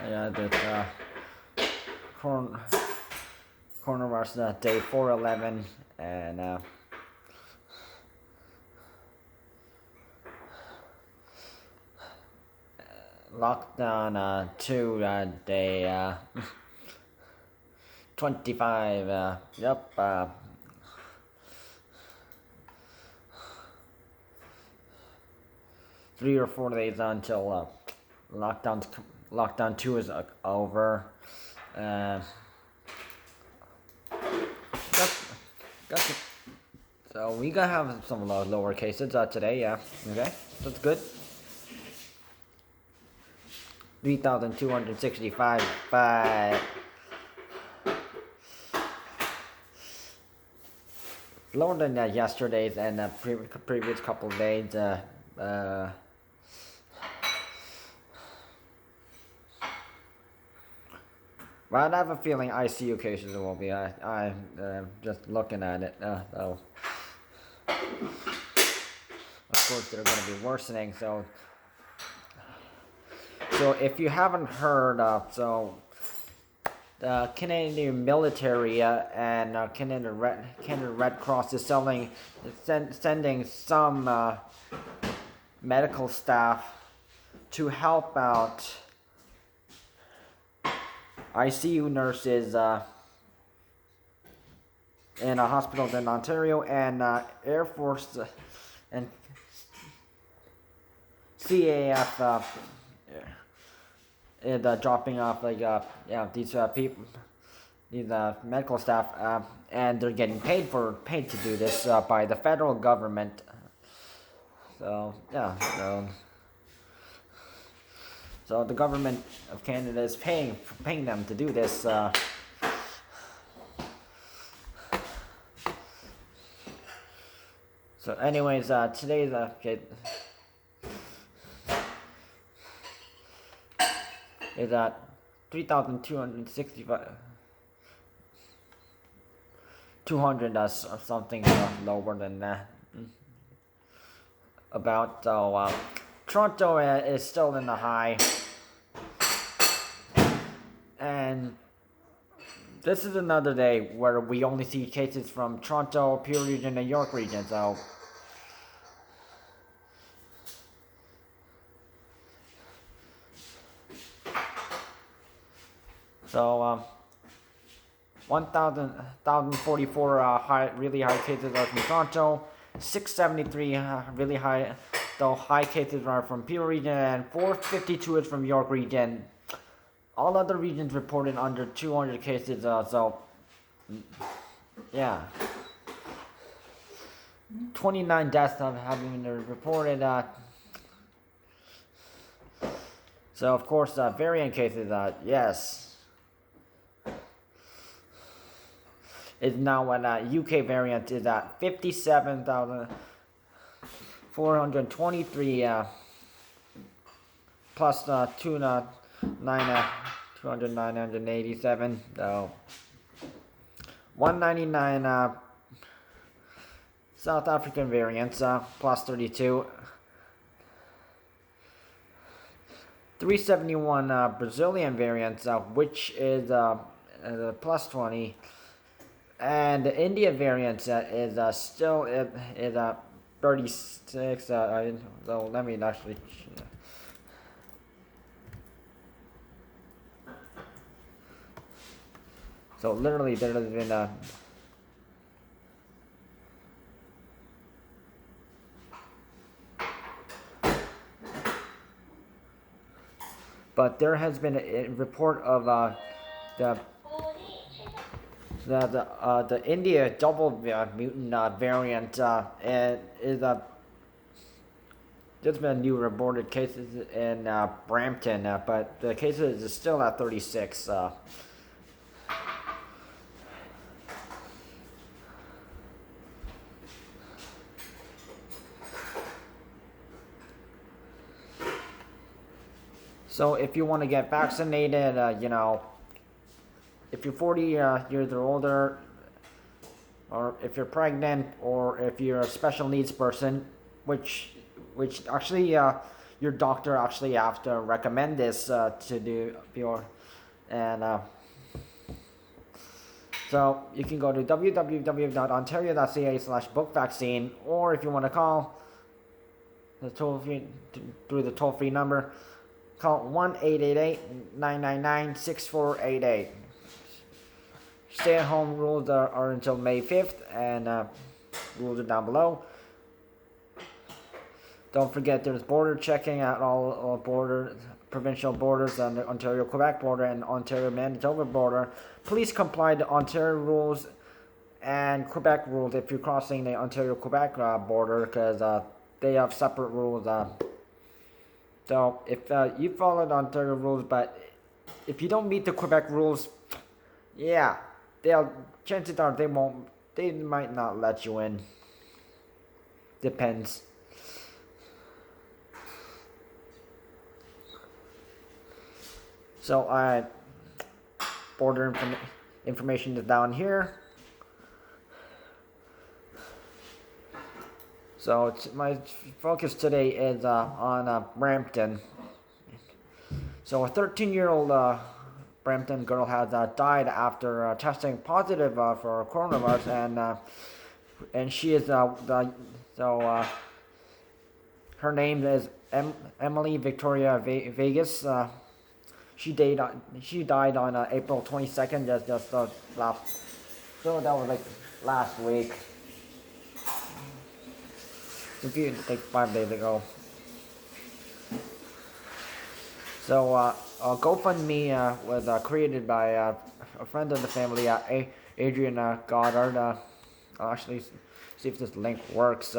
Yeah, that coronavirus day 411, and lockdown 2 day 25. Yep. 3 or 4 days until lockdown 2 is over. Got, got the, so we gotta have some lower cases today. Yeah. Okay, that's good. 3,265, but lower than yesterday's and previous couple of days. Well, I have a feeling ICU cases will be. I just looking at it. So of course they're going to be worsening. So if you haven't heard, so the Canadian military and Canadian Red Cross is sending some medical staff to help out ICU nurses in hospitals in Ontario, and Air Force and CAF is dropping off these people, these medical staff, and they're getting paid to do this by the federal government. So yeah, so the government of Canada is paying them to do this. So anyways, today's is at 3,265, 200 something lower than that. About Toronto is still in the high, and this is another day where we only see cases from Toronto, Peel region, and York region. So 1,044 really high cases are from Toronto, 673 really high cases are from Peel region, and 452 is from York region. All other regions reported under 200 cases. So yeah, 29 deaths have been reported. So of course, variant cases. Yes. Is now at UK variant is at 57,423 plus 209,987. So 199 South African variants plus 32. 371 Brazilian variants, which is plus 20. And the India variant is still 36. So let me actually. So literally, there has been but there has been a report of the India double mutant variant is there's been new reported cases in Brampton, but the cases is still at 36. So if you want to get vaccinated, if you're 40 years or older, or if you're pregnant, or if you're a special needs person, which actually you your doctor actually have to recommend this to do your, and so you can go to www.ontario.ca/bookvaccine, or if you want to call the through the toll-free number, call 1-888-999-6488. Stay-at-home rules are until May 5th, and rules are down below. Don't forget there's border checking at all provincial borders on the Ontario-Quebec border and Ontario-Manitoba border. Please comply to Ontario rules and Quebec rules if you're crossing the Ontario-Quebec border, because they have separate rules. So if you follow the Ontario rules, but if you don't meet the Quebec rules, yeah, chances are they might not let you in. Depends. So border information is down here. So my focus today is on Brampton. So a 13-year-old Brampton girl has died after testing positive for coronavirus, and she is her name is Emily Victoria Vegas. She died on April 22nd, just last. So that was like last week. Like 5 days ago. So GoFundMe was created by a friend of the family, Adrian Goddard. I'll actually see if this link works.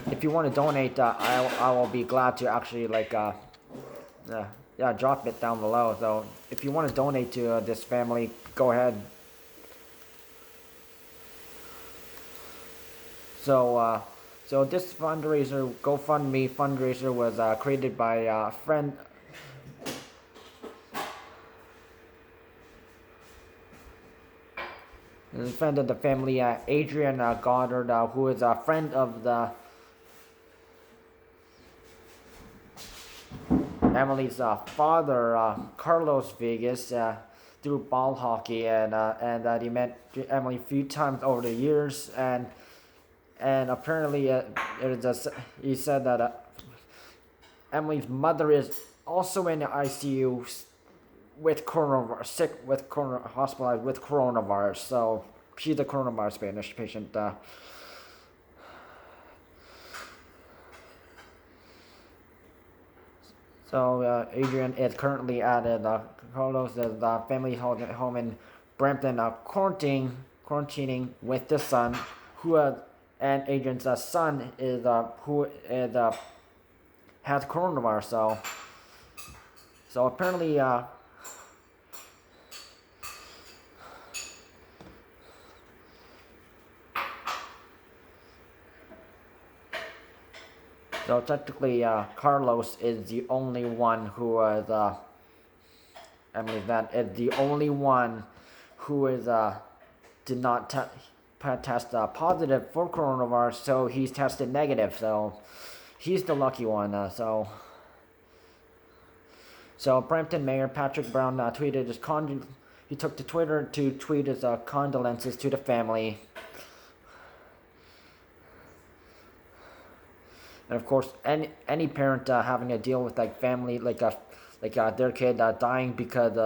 If you want to donate, I will be glad to actually drop it down below. So if you want to donate to this family, go ahead. So this fundraiser, GoFundMe fundraiser, was created by a friend. A friend of the family, Adrian Goddard, who is a friend of the Emily's father, Carlos Vegas, through ball hockey, and that he met Emily a few times over the years, and apparently he said that Emily's mother is also in the ICU with coronavirus, hospitalized with coronavirus. So she's a coronavirus patient. So Adrian is currently at Carlos' family home in Brampton, quarantining with the son, and Adrian's son is has coronavirus. So apparently so technically, Carlos is the only one who is Emily's dad is the only one who is did not test positive for coronavirus, so he's tested negative. So he's the lucky one. So Brampton Mayor Patrick Brown tweeted his he took to Twitter to tweet his condolences to the family. And of course, any parent having to deal with family their kid dying because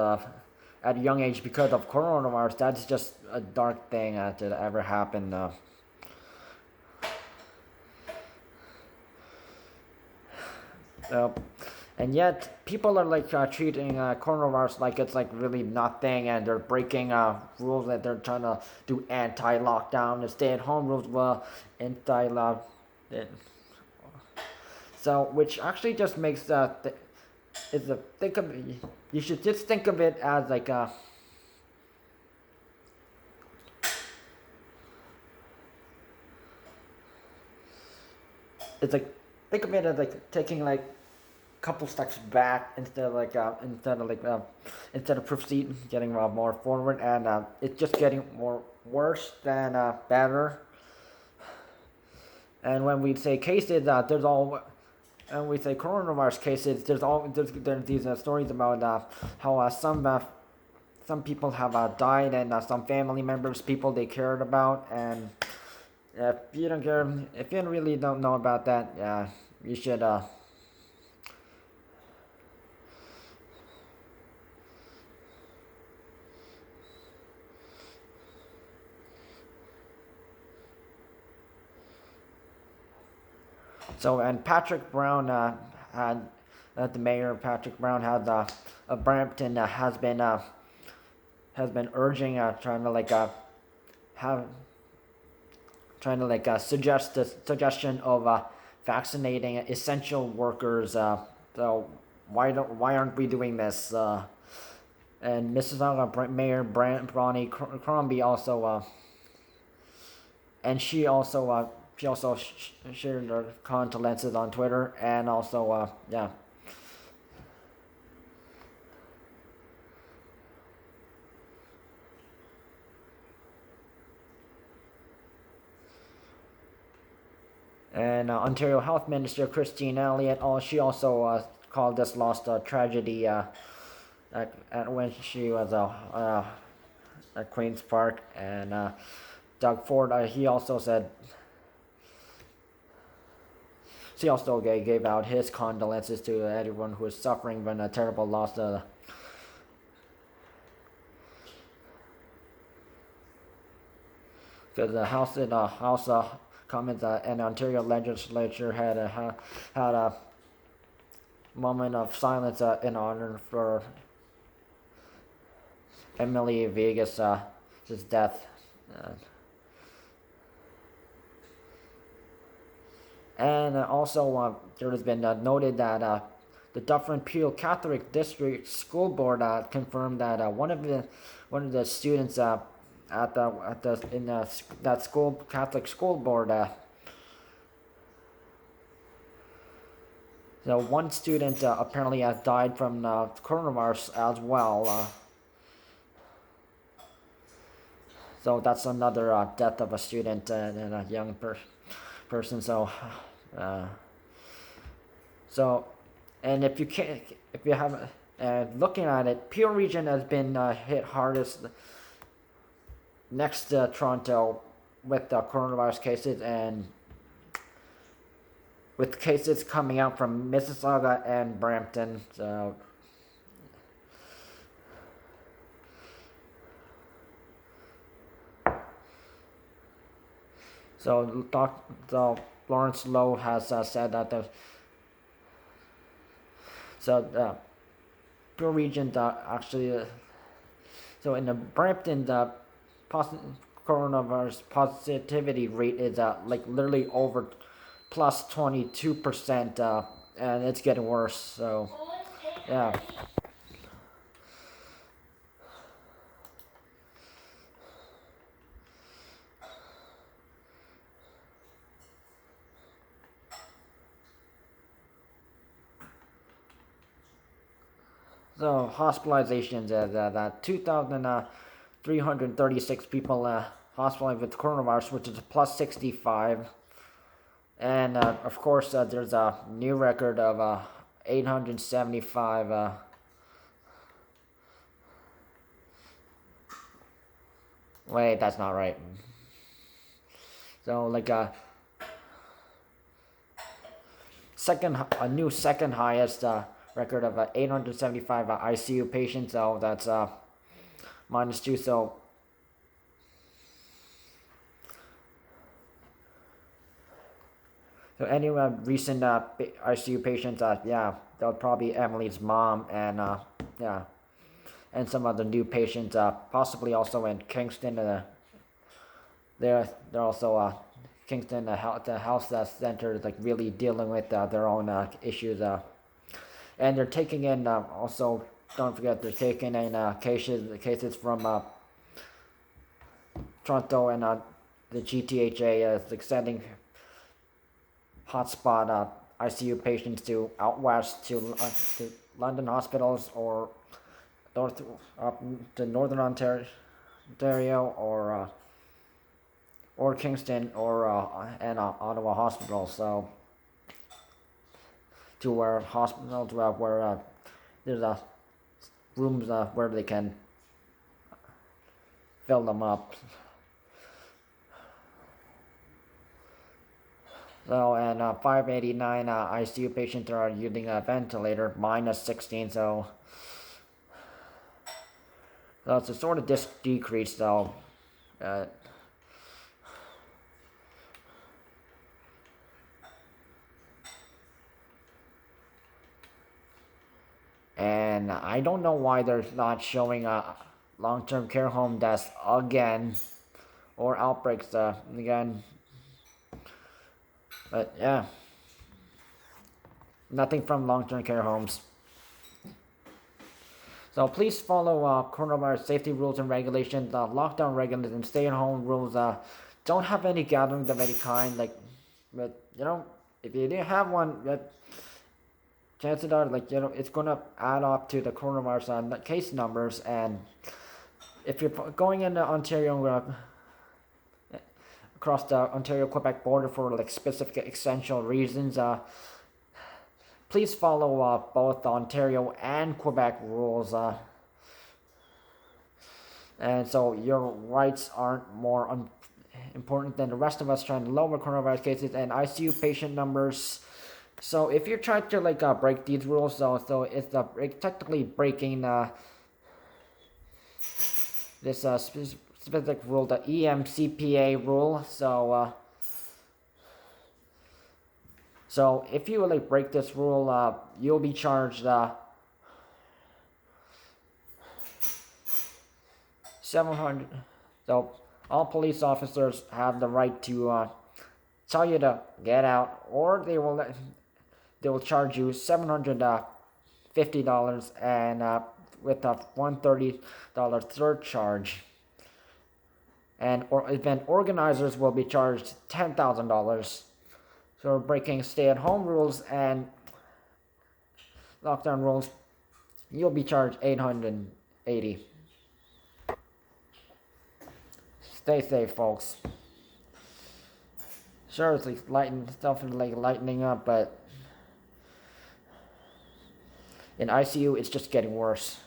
at a young age because of coronavirus, that's just a dark thing to ever happen. And yet people are treating coronavirus like it's really nothing, and they're breaking rules that they're trying to do anti-lockdown and stay-at-home rules, anti-lock. So, which actually just makes you should just think of it as think of it as taking couple steps back instead of proceeding, getting more forward, and it's just getting more worse than better. And when we say cases, there's all. And we say coronavirus cases, there's these stories about how some people have died, and some family members, people they cared about, and if you really don't know about that, you should. So and Patrick Brown had the mayor Patrick Brown had Brampton has been urging trying to have trying to suggest the suggestion of vaccinating essential workers. So why aren't we doing this? And Mississauga Mayor Bronnie Crombie also and she also shared her condolences on Twitter, and also yeah. And Ontario Health Minister Christine Elliott, she also called this loss a tragedy when she was at Queen's Park. And Doug Ford, he also said, he also gave out his condolences to everyone who is suffering from a terrible loss. Because the House Commons and Ontario Legislature had a moment of silence in honor for Emily Vegas' death. And also, there has been noted that the Dufferin-Peel Catholic District School Board confirmed that one of the students that school Catholic school board. So one student apparently has died from coronavirus as well. So that's another death of a student and a young person. So, and if you have, looking at it, Peel Region has been hit hardest next to Toronto with the coronavirus cases, and with cases coming out from Mississauga and Brampton. So Dr. Lawrence Lowe has said that the Peel Region actually so in the Brampton the coronavirus positivity rate is literally over plus 22%, and it's getting worse. So yeah. So hospitalizations is that 2,336 people hospitalized with coronavirus, which is a plus 65. And of course, there's a new record of 875. Wait, that's not right. So a new second highest record of 875 ICU patients. So that's -2. So any recent ICU patients, yeah, they'll probably Emily's mom, and yeah, and some other new patients, possibly also in Kingston. They're also Kingston the health center is really dealing with their own issues, and they're taking in also. Don't forget they're taking in cases from Toronto, and the GTHA is extending hotspot ICU patients to out west to London hospitals, or northern Ontario, or or Kingston or and Ottawa Hospital. So to where hospital to where there's rooms where they can fill them up. So, and 589 ICU patients are using a ventilator, -16. So it's a sort of decrease though. And I don't know why they're not showing a long-term care home deaths again, or outbreaks again. But yeah, nothing from long-term care homes. So please follow coronavirus safety rules and regulations, lockdown regulations, stay-at-home rules. Don't have any gatherings of any kind. But if you didn't have one, chances are, it's gonna add up to the coronavirus case numbers. And if you're going into Ontario, across the Ontario-Quebec border for specific essential reasons, please follow both Ontario and Quebec rules. And so your rights aren't more important than the rest of us trying to lower coronavirus cases and ICU patient numbers. So if you're trying to break these rules, so it's technically breaking this specific rule, the EMCPA rule. So if you break this rule, you'll be charged $700. So all police officers have the right to tell you to get out, or they will charge you $750 and with a $130 surcharge. And event organizers will be charged $10,000. So breaking stay-at-home rules and lockdown rules, you'll be charged $880. Stay safe, folks. Sure, it's lightening up, but in ICU, it's just getting worse.